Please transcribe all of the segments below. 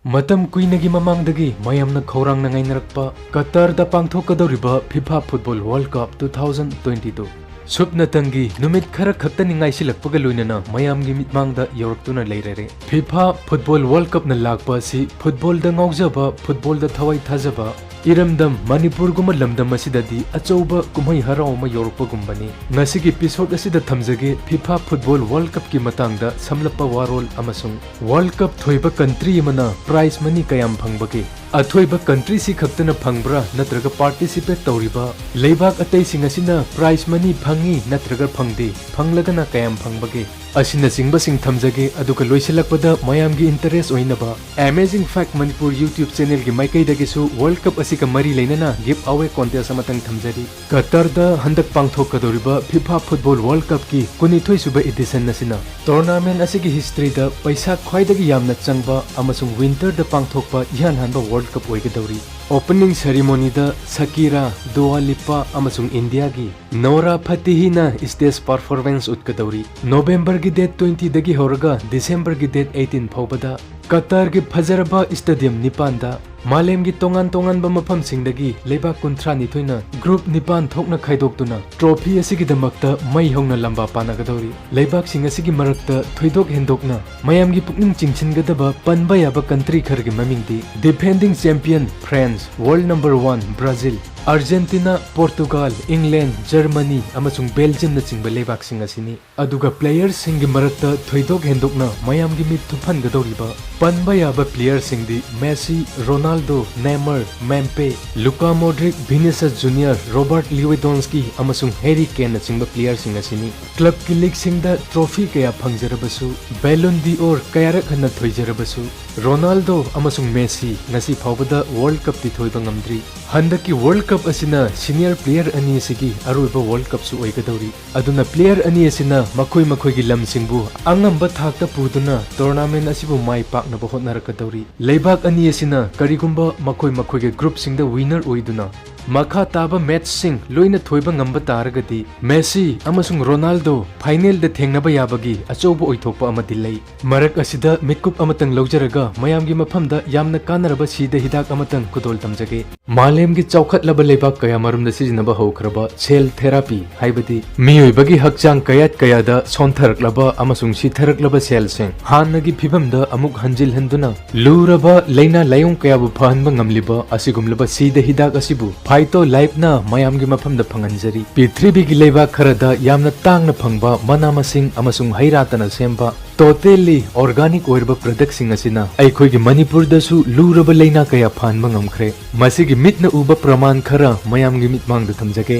Matam kuinagi mamangdagi mayamna khaurangna ngainarkpa Qatarda pangthokadoriba FIFA Football World Cup 2022 Supnatangi numit khara khaktani ngaisilakpaga loinana mayamgi mitmangda yoraktuna leirare FIFA Football World Cup na lakpa si football da ngaujaba football da thawai thajaba Iramdam Manipur guma lamdam asidadi achauba kumhai harauma yorakpa gumbani ngasigi episode asida thamjage FIFA Football World Cup ki matangda samlappa warol amasung World Cup thoiba country mana prize money kayam phangbage अथोइबा country सी खक्तना फंगब्रा नत्रगा participate तौरिबा लेबाक अतै सिंगसिना prize money फंगी नत्रगा फंगदे फंगलगना कयाम फंगबगे असिना सिंगबा सिंग थमजगे अदुगा लोइसलकपदा मयामगी इंटरेस्ट ओइनबा amazing fact Manipur YouTube channel गी माइकैदगेसु वर्ल्ड कप असिका मरी लेनना गिव अवे कॉन्टेस्ट अमतंग थमजरी कतारदा हंदक पांगथोकदोरिबा FIFA फुटबॉल वर्ल्ड कप की 29 सुबा एडिशन नसिना टूर्नामेंट असिगी हिस्ट्रीदा पैसा ख्वाइदगी यामना चंगबा अमसुंग विंटर दा पांगथोकपा इहान हानबा वर्ल्ड कप ओइगदौरी ओपनिंग सेरेमनी दा शकीरा दुआ लिपा अमसुंग इंडिया की नोरा फतेहीना स्टेज परफॉर्मेंस उतकदौरी नवंबर की डेट 20 दगी होरगा दिसंबर की डेट 18 फाउबदा कतार की फजरबा स्टेडियम निपानदा मालेम की तोंगान तोंगान बा मफम सिंगदगी लेबा कुंथ्रा निथोइना ग्रुप निपान थोकना खाइदोक्तुना ट्रॉफी असिगी दमक्ता मई होंगना लंबा पानागदौरी लेबाक सिंग असिगी मरक्ता थोइदोक हेंदोकना मयाम की पुकनिंग चिंगचिनगदबा पनबा याबा कंट्री खरगे ममिंगदी defending champion France world number 1 Brazil Argentina Portugal England Germany अमसुंग बेल्जियम न चिंगबा लेबाक सिंग असिनी अदुगा प्लेयर्स सिंग मरक्ता थोइदोक हेंदोकना मयाम की मित थुफनगदौरीबा पनबा याबा प्लेयर सिंगदी Messi Ronaldo Neymar Mbappe Luka Modric Vinicius Junior Robert Lewandowski अमसुंग हैरी केन चिंगबा प्लेयर सिंग असिनी क्लब की लीग सिंगदा ट्रॉफी कया फंगजरबसु बैलन डी और कयारक हन्ना थोइजरबसु रोनाल्डो अमसुंग मेसी ngasi फावबदा वर्ल्ड कप ति थोइबा ngamdri हंदकी वर्ल्ड कप असिना सीनियर प्लेयर अनि सिगी अरुइबा वर्ल्ड कप सु ओइगदौरी अदुना प्लेयर अनि असिना मखोइ मखोइगी लमसिंगबु अंगंबा थाकता पुदुना टूर्नामेंट असिबु माइ पाकनबा होतनारकदौरी लेबाक अनि असिना करिगुंबा मखोइ मखोइगी ग्रुप सिंगदा विनर ओइदुना मखा ताबा मैच सिंग लोइना थोइबा ngamba तारगदी मेसी अमसुंग रोनाल्डो फाइनल द थेंगनबा याबगी अचौबा ओइथोकपा अमदि लै मरक असिदा मिकुप अमतंग लौजरगा मयामगी मफमदा यामना कानरबा सीदा हिदाक अमतंग कुदोल तमजगे मालेमगी चौखटलबा लेबाक कया मरुमदा सिजनबा हौखरबा सेल थेरापी हाइबदी मियोइबगी हकचांग कयात कयादा सोंथरकलबा अमसुंग सिथरकलबा सेल सिंग हानगी फिबमदा अमुक हंजिल हंदुना लूरबा लेना लायों कयाबु फहनबा ngamliba असिगुमलबा सीदा हिदाक असिबु फाइटो लाइफ ना मयाम की मफम द फंगनजरी पृथ्वी की लेबा खरदा यामना तांगना फंगबा मना मसिंग अमसुंग हैरातना सेम्बा टोटली ऑर्गेनिक ओइरबा प्रोडक्ट सिंग असिना अइखोइ की मणिपुर दसु लूरबा लेना कया फानबा ngamkhre मसिगी मिटना उबा प्रमाण खरा मयाम की मिटमांग the थमजगे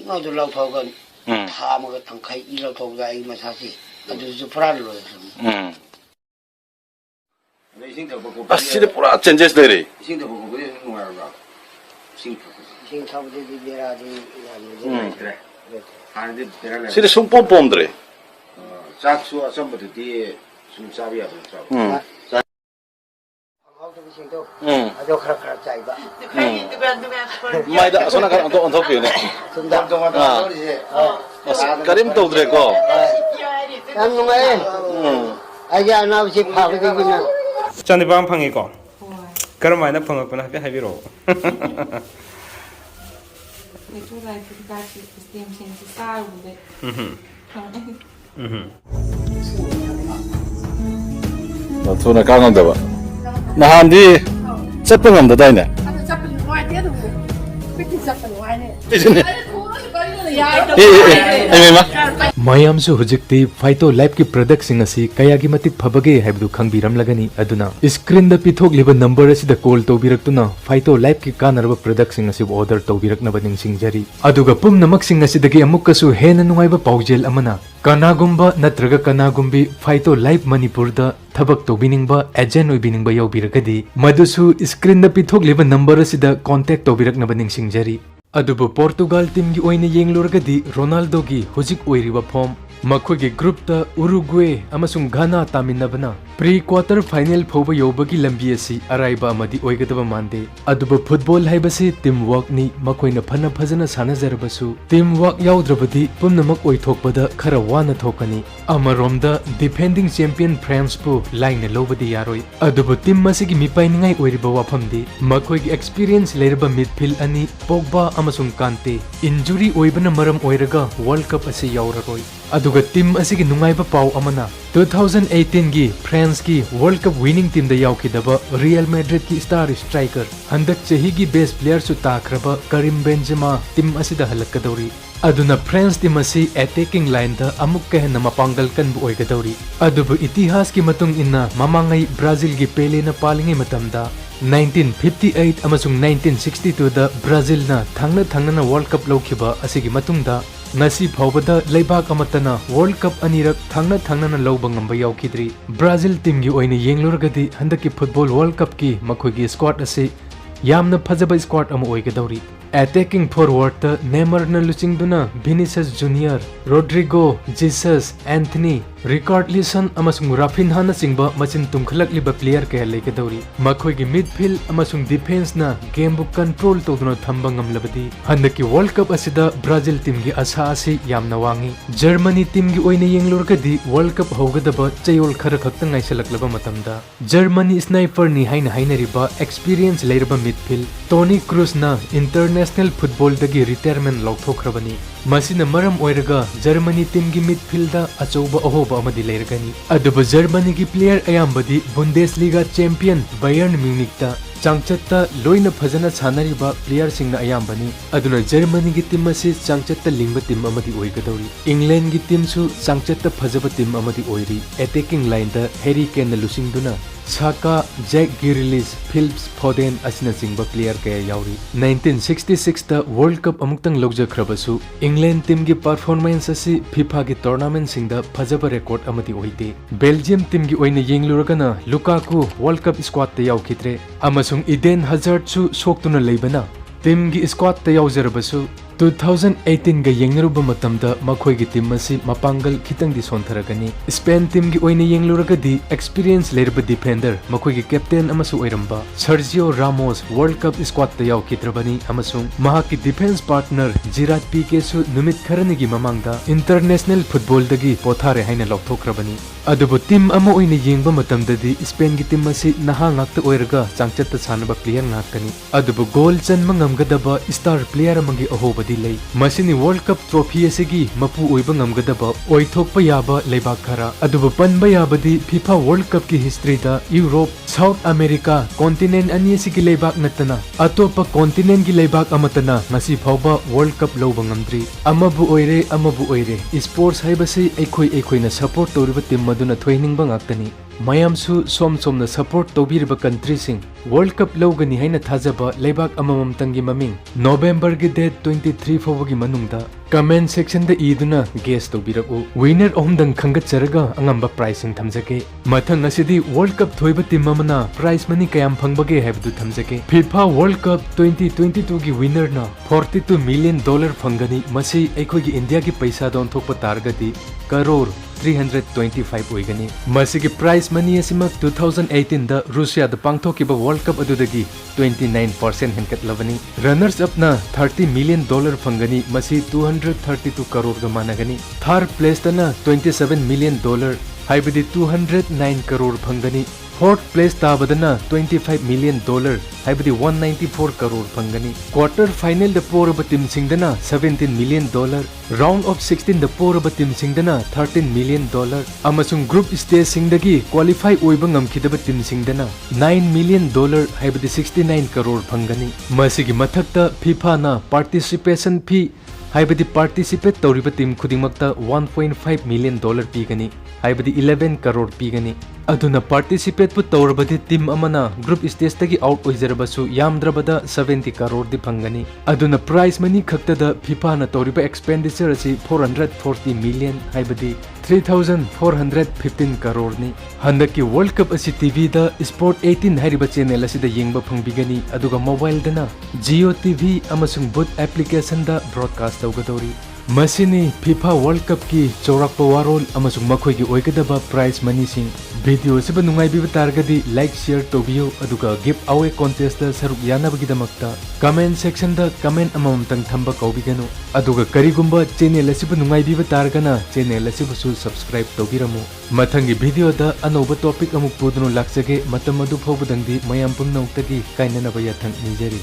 ngadu law thawgan thamaga tangkhai I law thawga ai masasi adu ju pura lo aside pura changes le re sing da bogo be nuar ba sing thawde di bera di ya side sum pom pom dre chak su asam bade di sum sabi ya ba ado khara khara chai ba mai da sona kan on thok ne sum dam dong da je karim to dre ko am ngai aya na si pha ba di na Chani bang phangi ko karamai na phangakna be haibiro itu live edukasi sistem sensor udah na thuna ka ngam da ba nahan di chatpa ngam da dai ne Chapin wai dia tu, piti chapin wai ne. मयामसु हुजिक्ति Phyto Life की product सिंग असि कयागी मतिक फबगे हाइबदु खंगबिरम लगनी अदुना स्क्रीन द पिथोकलिबा नंबर असिदा कॉल तौबिरक्तुना फाइटो लाइफ की कानरबा प्रोडक्ट सिंग असि ऑर्डर तौबिरकनबा निंगसिंगजरी अदुगा पुमनमक सिंग असिदगी अमुकसु हेन नुंगाइबा पाउजेल अमना कनागुंबा नत्रगा कनागुंबी फाइटो लाइफ मणिपुर द थबक तौबिनिंगबा एजेंट ओइबिनिंगबा यौबिरकदी मदुसु स्क्रीन द पिथोकलिबा नंबर असिदा कांटेक्ट तौबिरकनबा निंगसिंगजरी अदुबु पोर्तुगाल टीम की ओइने येंगलुरगदी रोनाल्डो की हुजिक ओइरिबा फॉर्म ꯃꯈꯣꯏꯒꯤ ꯒ꯭ꯔꯨꯞꯇ ꯎरुग्वे ꯑꯃꯁꯨꯡ ꯘꯥꯅꯥ ꯇꯥꯃꯤꯟꯅꯕꯅ ꯄ꯭ꯔꯤ ꯀ꯭ꯋꯥꯇꯔ ꯐꯥꯏꯅꯦꯜ ꯐꯥꯎꯕ ꯌꯧꯕꯒꯤ ꯂꯝꯕꯤ ꯑꯁꯤ ꯑꯔꯥꯏꯕ ꯑꯃꯗꯤ ꯑꯣꯏꯒꯗꯕ ꯃꯥꯟꯗꯦ ꯑꯗꯨꯕꯨ ꯐꯨꯠꯕꯣꯜ ꯍꯥꯏꯕꯁꯤ ꯇꯤꯝ ꯋꯥꯔꯛꯅꯤ ꯃꯈꯣꯏꯅ ꯐꯖꯅ ꯁꯥꯟꯅꯖꯔꯕꯁꯨ ꯇꯤꯝ ꯋꯥꯔꯛ ꯌꯥꯎꯗ꯭ꯔꯕꯗꯤ ꯄꯨꯝꯅꯃꯛ ꯑꯣꯏꯊꯣꯛꯄꯗ ꯈꯔ ꯋꯥꯅ ꯊꯣꯛꯀꯅꯤ ꯑꯃꯔꯣꯝꯗ ꯗꯤꯐꯦꯟꯗꯤꯡ ꯆꯦꯝꯄꯤꯌꯟ ꯐ꯭ꯔꯥꯟꯁꯄꯨ ꯂꯥꯏꯅ ꯂꯧꯕꯗꯤ ꯌꯥꯔꯣꯏ ꯑꯗꯨꯕꯨ ꯇꯤꯝ ꯑꯁꯤꯒꯤ ꯃꯤꯄꯥꯏꯅꯤꯡꯉꯥꯏ ꯑꯣꯏꯔꯤꯕ ꯋꯥꯐꯝꯗꯤ ꯃꯈꯣꯏꯒꯤ ꯑꯦꯛꯁꯄꯤꯔꯤꯌꯦꯟꯁ ꯂꯩꯔꯕ ꯃꯤꯗꯐꯤꯜ ꯑꯅꯤ ꯄꯣꯒꯕꯥ ꯑꯃꯁꯨꯡ ꯀꯥꯟꯇꯦ ꯏꯟꯖꯨꯔꯤ ꯑꯣꯏꯕꯅ ꯃꯔꯝ ꯑꯣꯏꯔꯒ ꯋꯥꯔꯜड ꯀꯞ ꯑꯁꯤ ꯌꯥꯎꯔꯔꯣꯏ ꯑꯗꯨꯒ ꯇꯤꯝ ꯑꯁꯤꯒꯤ ꯅꯨꯡꯉꯥꯏꯕ ꯄꯥꯎ ꯑꯃꯅ 2018ꯒꯤ ꯐ꯭ꯔꯥꯟꯁꯀꯤ ꯋꯥꯔꯜड ꯀꯞ ꯋꯤꯅꯤꯡ ꯇꯤꯝꯗ ꯌꯥꯎꯈꯤꯗꯕ ꯔꯤꯑꯦꯜ ꯃꯦꯗ꯭ꯔꯤꯗꯀꯤ ꯁ꯭ꯇꯥꯔ ꯁ꯭ꯇ꯭राꯏꯀꯔ ꯍꯟꯗꯛ ꯆꯍꯤꯒꯤ ꯕꯦꯁ ꯄ꯭लेꯌꯔꯁꯨ ꯇꯥꯈ꯭ꯔꯕ ꯀꯔꯤꯝ ꯕꯦꯟꯖꯦꯃꯥ ꯇꯤꯝ ꯑꯁꯤꯗ ꯍꯜꯂꯛꯀꯗꯧꯔꯤ ꯑꯗꯨꯅ ꯐ꯭ꯔꯥꯟꯁ ꯇꯤꯝ ꯑꯁꯤ ꯑꯦꯇꯦꯀꯤꯡ ꯂꯥꯏꯟꯗ ꯑꯃꯨꯛꯀ ꯍꯦꯟꯅ ꯃꯄꯥꯡꯒꯜ ꯀꯟꯕ ꯑꯣꯏꯒꯗꯧꯔꯤ ꯑꯗꯨꯕꯨ ꯏꯇꯤꯍꯥꯁꯀꯤ ꯃꯇꯨꯡ ꯏꯟꯅ ꯃꯃꯥꯡꯉꯩ ꯕ꯭ꯔꯥꯖꯤꯜꯒꯤ ꯄꯦꯂꯦꯅ ꯄꯥꯜꯂꯤꯉꯩ ꯃꯇꯝꯗ 1958 ꯑꯃꯁꯨꯡ 1962ꯗ ꯕ꯭ꯔꯥꯖꯤꯜꯅ ꯊꯪꯅꯅ ꯋꯥꯔꯜड ꯀꯞ ꯂꯧꯈꯤꯕ ꯑꯁꯤꯒꯤ ꯃꯇꯨꯡꯗ ngasi phawbada leibak amatana world cup anirak thangna lawba ngamba yaukidri brazil team gi oina yenglurgadi handaki football world cup ki makhogi squad ase yamna phajaba squad ama oigadauri attacking forward ta neymar na luchingduna vinicius junior rodrigo jesus anthony Richarlison amasung Rafinha na singba machin tumkhalakliba player kaya leikadauri makhoigi midfield amasung defense na game bu control toduna thamba ngamlabadi handaki world cup asida brazil team gi asa asi yamna wangi germany team gi oina yenglurgadi world cup hogadaba chayol khara khakta ngaisalaklaba matamda germany sniper ni haina hainariba experience leiraba midfield toni kroos na international football dagi retirement lauthokhrabani masina maram oiraga germany team gi midfield da achouba ahoba amadi leirgani aduba germany gi player ayambadi bundesliga champion bayern munich ta changchatta loina phajana sanariba player singna ayambani aduna germany gi team asi changchatta lingba team amadi oigadauri england gi team su changchatta phajaba team amadi oiri attacking line da harry kane na lusingduna Saka, Jack Grealish, Phillips, Foden asina singba player kaya yauri 1966 ta World Cup amuktang logjakhrabasu England team gi performance asi FIFA gi tournament singda phajaba record amati oide Belgium team gi oina yengluragana Lukaku World Cup squad ta yaukhitre amasung Eden Hazard su soktuna leibana team gi squad ta yaujarabasu 2018 ga yengruba matamda makhoi gi team asi mapangal khitang di sontharagani Spain team gi oina yengluragadi experience lerba defender makhoi gi captain amasu oiramba Sergio Ramos World Cup squad ta yaukidrabani amasung mahaki defense partner Gerard Pique su numit kharani gi mamangda international football dagi pothare haina lokthokrabani adubu team ama oina yengba matamdadi Spain gi team asi naha ngakta oiraga changchatta sanaba player ngakani adubu goal chanma ngamgadaba star player amangi ahoba Masini World Cup trophy asigi mapu oiba ngamgadaba oithokpa yaba leibak khara aduba panba yabadi FIFA World Cup ki history da Europe South America continent ani asigi leibak natana atopa continent gi leibak amatana ngasi phawba World Cup loba ngamdri amabu oire sports haibasi ekhoi na support toriba team maduna thoiningba ngaktani mayamsu somna support tobiriba country sing World Cup logani haina thajaba leibak amamam tangi maming November gi date 23 fawagi manungda comment section da iduna guess tobiraku winner ohumdang khangatcharaga angamba pricing thamjake mathang asidi World Cup thoiba team amana prize money kayam phangbage habdu thamjake FIFA World Cup 2022 gi winner na $42 million phangani masi ekhoi gi India gi paisa don thokpa targadi crore 325 oigani masigi prize money asima 2018 da Russia da pangthokiba World Cup adudagi 29% henkat lavani runners up na $30 million phangani masi 232 crore ga managani third place na $27 million haibadi 209 crore phangani fourth place tabadana $25 million haibadi 194 crore phangani quarter final da poraba team singdana $17 million round of 16 da poraba team singdana $13 million amasung group stage singdagi qualify oiba ngamkhidaba team singdana $9 million haibadi 69 crore phangani masigi mathakta FIFA na participation fee haibadi participate toriba team khudingmakta $1.5 million pigani haibadi 11 crore pigani aduna participate pu tawrabadi team amana group stage tagi out oizarabasu yamdrabada 70 crore di phangani aduna prize money khakta da FIFA na tawriba expenditure asi 440 million haibadi 3415 crore ni handaki World Cup asi TV da Sport 18 hariba channel asi da yengba phangbigani aduga mobile dana Jio TV amasung both application da broadcast tawgadori ꯃꯁꯤꯅꯤ FIFA World Cup की चौरक्पा वारोल अमसुंग मखोई की ओइगदबा prize money सिंग video से नुंगाइबीब तारगदी लाइक शेयर तौबियो अदुगा गिव अवे कॉन्टेस्ट दा सरुक यानबगीदमक्ता कमेंट सेक्शन दा कमेंट अममतंग थंबा कौबिगनु अदुगा करिगुंबा चैनल असिबु नुंगाइबीब तारगना चैनल असिबुसु सब्सक्राइब तौबिरमु मथंगी वीडियो दा अनोबा टॉपिक अमुक पुदनु लाक्सगे मतम अदु फौबदंगदी मयाम पुंगनौतगी काइननबा याथंग निजरी।